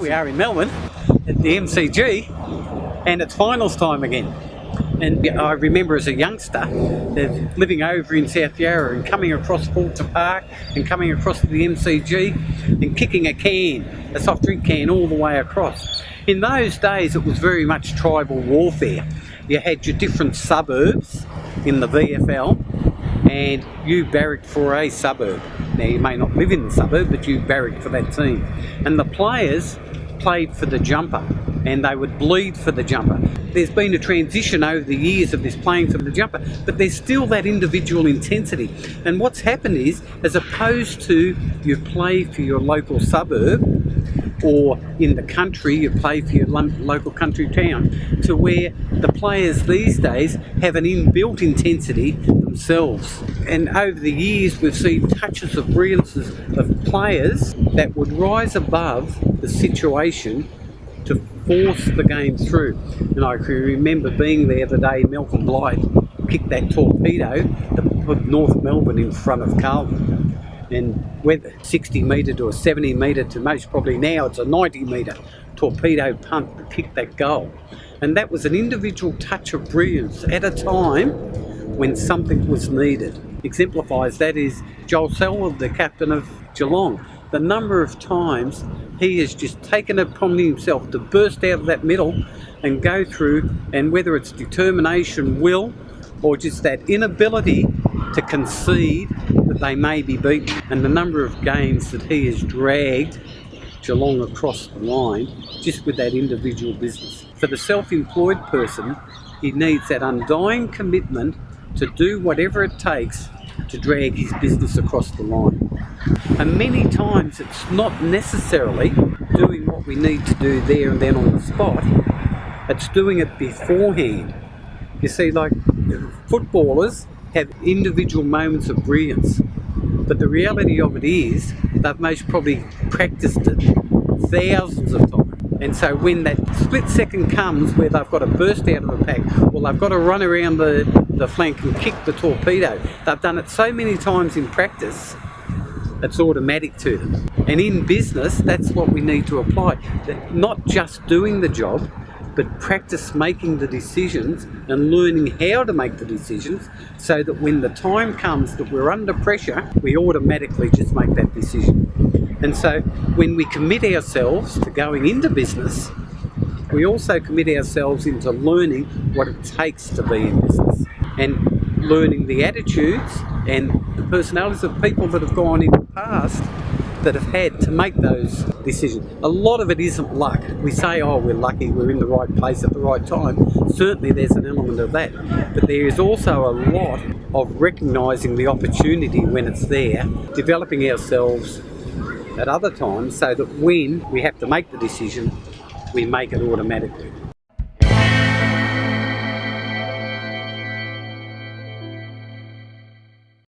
we are in Melbourne at the MCG, and it's finals time again. And I remember as a youngster living over in South Yarra and coming across Fulton Park and coming across to the MCG and kicking a soft drink can all the way across. In those days it was very much tribal warfare. You had your different suburbs in the VFL and you barracked for a suburb. Now you may not live in the suburb, but you barracked for that team. And the players played for the jumper and they would bleed for the jumper. There's been a transition over the years of this playing for the jumper, but there's still that individual intensity. And what's happened is, as opposed to you play for your local suburb, or in the country you play for your local country town, to where the players these days have an inbuilt intensity themselves. And over the years we've seen touches of brilliance of players that would rise above the situation to force the game through. And I can remember being there the day Malcolm Blight kicked that torpedo that put North Melbourne in front of Carlton. And whether 60 metre to a 70 metre to most probably now it's a 90 metre torpedo punt that kicked that goal. And that was an individual touch of brilliance at a time when something was needed. Exemplifies that is Joel Selwood, the captain of Geelong. The number of times he has just taken it upon himself to burst out of that middle and go through, and whether it's determination, will, or just that inability to concede that they may be beaten, and the number of games that he has dragged Geelong across the line just with that individual business. For the self-employed person, he needs that undying commitment to do whatever it takes to drag his business across the line. And many times it's not necessarily doing what we need to do there and then on the spot, it's doing it beforehand. You see, like footballers have individual moments of brilliance, but the reality of it is they've most probably practiced it thousands of times. And so when that split second comes where they've got to burst out of a pack, or they've got to run around the flank and kick the torpedo, they've done it so many times in practice, it's automatic to them. And in business, that's what we need to apply. Not just doing the job, but practice making the decisions and learning how to make the decisions so that when the time comes that we're under pressure, we automatically just make that decision. And so when we commit ourselves to going into business, we also commit ourselves into learning what it takes to be in business and learning the attitudes and the personalities of people that have gone in the past that have had to make those decisions. A lot of it isn't luck. We say, oh, we're lucky, we're in the right place at the right time. Certainly there's an element of that. But there is also a lot of recognising the opportunity when it's there, developing ourselves at other times so that when we have to make the decision, we make it automatically.